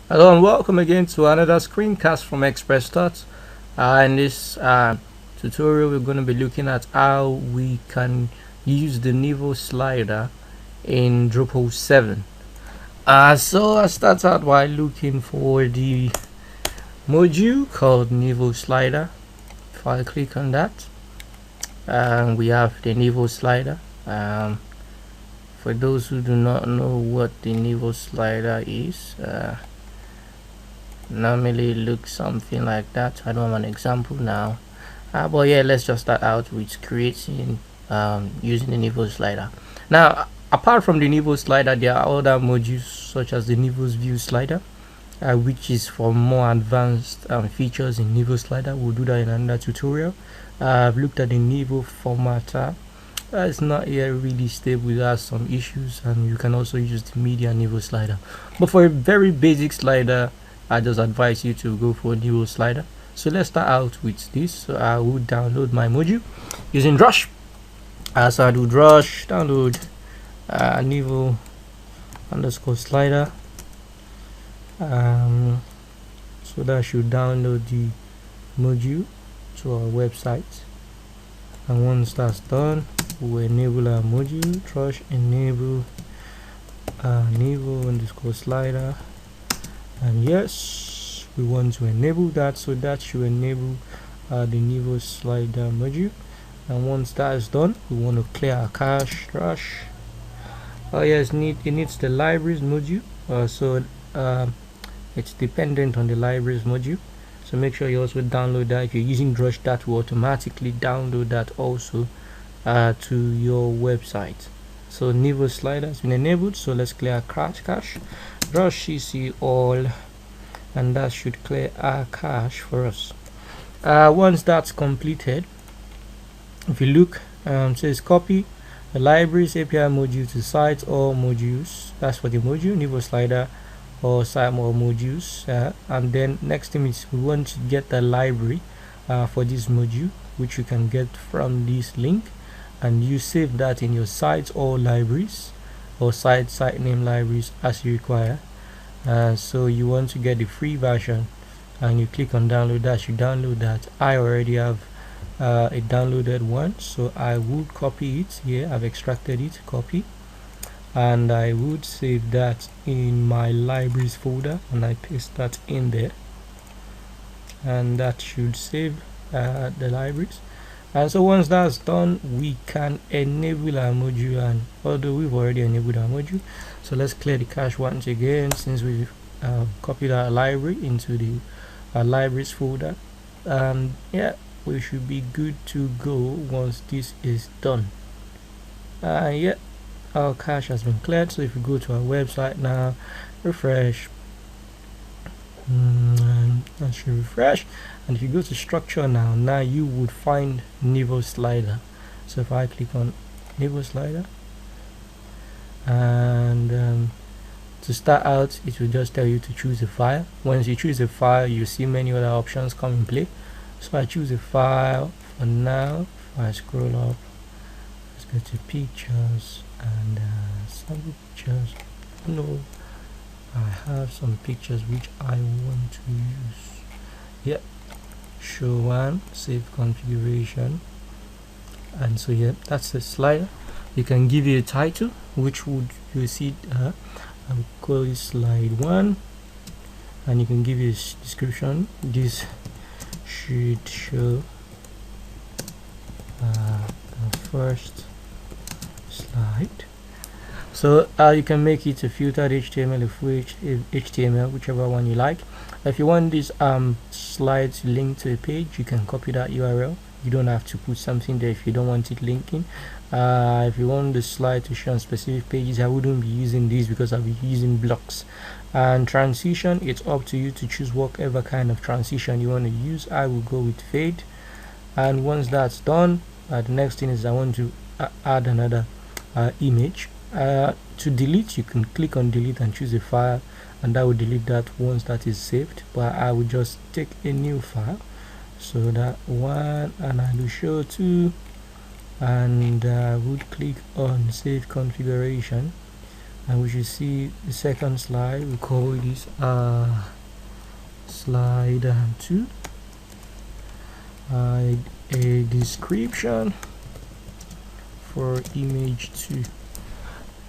Hello and welcome again to another screencast from Express Thoughts. In this tutorial, we're going to be looking at how we can use the Nivo slider in Drupal 7. So I start out by looking for the module called Nivo slider. If I click on that, we have the Nivo slider. For those who do not know what the Nivo slider is, normally looks something like that. I don't have an example now, but yeah, let's just start out with creating using the Nivo slider. Now, apart from the Nivo slider, there are other modules such as the Nivo's view slider, which is for more advanced features in Nivo slider. We'll do that in another tutorial. I've looked at the Nivo formatter. It's not yet really stable, it has some issues, and you can also use the media Nivo slider. But for a very basic slider, I just advise you to go for a Nivo slider. So let's start out with this. So I will download my module using Drush. As I do Drush, download Nivo underscore slider. So that should download the module to our website. And once that's done, we'll enable our module. Drush enable Nivo underscore slider. And yes, we want to enable that, so that should enable the Nivo slider module. And once that is done, we want to clear our cache. Drush. Oh yes, it needs the libraries module. It's dependent on the libraries module. So make sure you also download that. If you're using Drush, that will automatically download that also to your website. So Nivo slider has been enabled. So let's clear our cache. Drush cc all, and that should clear our cache for us. Once that's completed, if you look, it says copy the libraries API module to sites or modules. That's for the module Nivo slider or site or modules. And then next thing is we want to get the library for this module, which you can get from this link, and you save that in your sites or libraries or site name libraries as you require. So you want to get the free version, and you click on download that. You download that. I already have a downloaded one, so I would copy it here. I've extracted it, copy, and I would save that in my libraries folder, and I paste that in there, and that should save the libraries. And so once that's done, we can enable our module, and although we've already enabled our module, so let's clear the cache once again, since we've copied our library into the libraries folder. And yeah, we should be good to go once this is done. Yeah, our cache has been cleared. So if we go to our website now, refresh, and that should refresh. And if you go to structure now you would find Nivo slider. So if I click on Nivo slider, and to start out, it will just tell you to choose a file. Once you choose a file, you see many other options come in play. So I choose a file for now. If I scroll up, let's go to pictures and some pictures. No, I have some pictures which I want to use. Yep, show one, save configuration. And so yeah, that's the slider. You can give it a title, which would you see I will call it slide 1, and you can give it a description. This should show the first slide. So you can make it a filtered HTML, a full HTML, whichever one you like. If you want this slide to link to a page, you can copy that URL. You don't have to put something there if you don't want it linking. If you want the slide to show on specific pages, I wouldn't be using these because I'll be using blocks. And transition, it's up to you to choose whatever kind of transition you want to use. I will go with fade. And once that's done, the next thing is I want to add another image. To delete, you can click on delete and choose a file, and that will delete that once that is saved. But I will just take a new file, so that one, and I will show 2, and I would click on save configuration. and we should see the second slide. We call this slide 2, a description for image 2,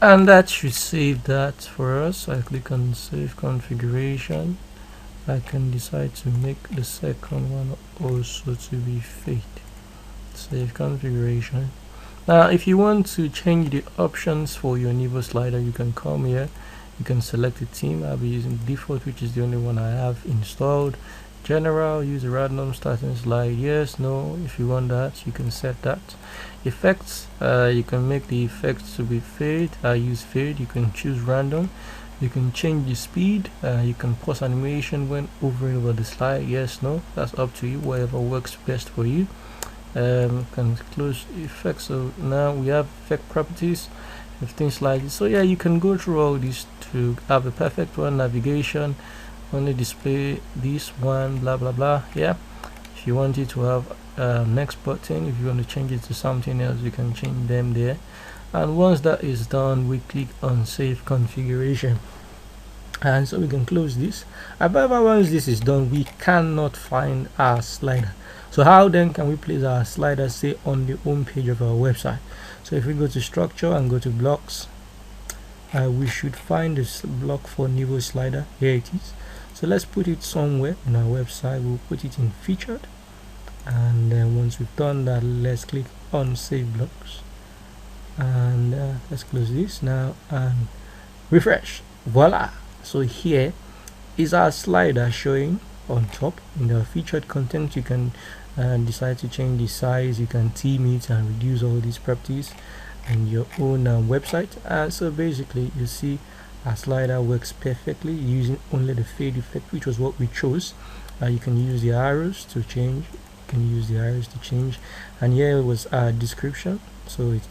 and that should save that for us. I click on save configuration. I can decide to make the second one also to be fade. Save configuration. Now if you want to change the options for your Nivo slider, you can come here, you can select a theme. I'll be using default, which is the only one I have installed. General, use a random starting slide, yes, no. If you want that, you can set that. Effects, you can make the effects to be fade. I use fade. You can choose random. You can change the speed. You can pause animation when hovering over the slide, yes, no. That's up to you, whatever works best for you. Can close effects. So now we have effect properties, 15 slides. So yeah, you can go through all this to have a perfect one. Navigation, only display this one, blah blah blah. Yeah, if you want it to have next button, if you want to change it to something else, you can change them there. And once that is done, we click on save configuration, and so we can close this. However, once this is done, we cannot find our slider. So how then can we place our slider, say, on the home page of our website? So if we go to structure and go to blocks, we should find this block for Nivo slider. Here it is. So let's put it somewhere in our website. We'll put it in featured, and then once we've done that, let's click on save blocks, and let's close this now and refresh. Voila! So here is our slider showing on top. In the featured content, you can decide to change the size, you can theme it and reduce all these properties in your own website. And so basically you see our slider works perfectly using only the fade effect, which was what we chose. You can use the arrows to change, and here was our description. So it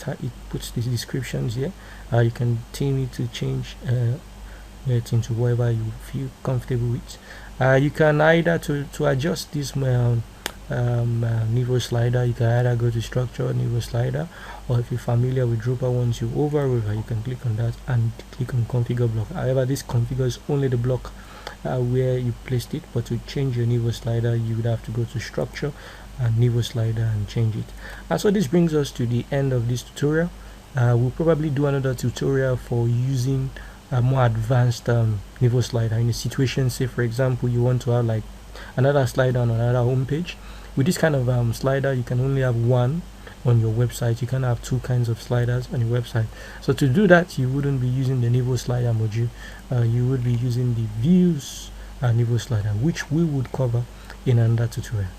puts these descriptions here. You can theme it to change it into whatever you feel comfortable with. You can either to adjust this Nivo slider, you can either go to structure, Nivo slider, or if you're familiar with Drupal, once you hover over, you can click on that and click on configure block. However, this configures only the block where you placed it, but to change your Nivo slider, you would have to go to structure and Nivo slider and change it. And so this brings us to the end of this tutorial. We'll probably do another tutorial for using a more advanced Nivo slider in a situation, say for example you want to have like another slider on another home page. With this kind of slider, you can only have one on your website. You can have two kinds of sliders on your website. So to do that, you wouldn't be using the Nivo slider module. You would be using the views Nivo slider, which we would cover in another tutorial.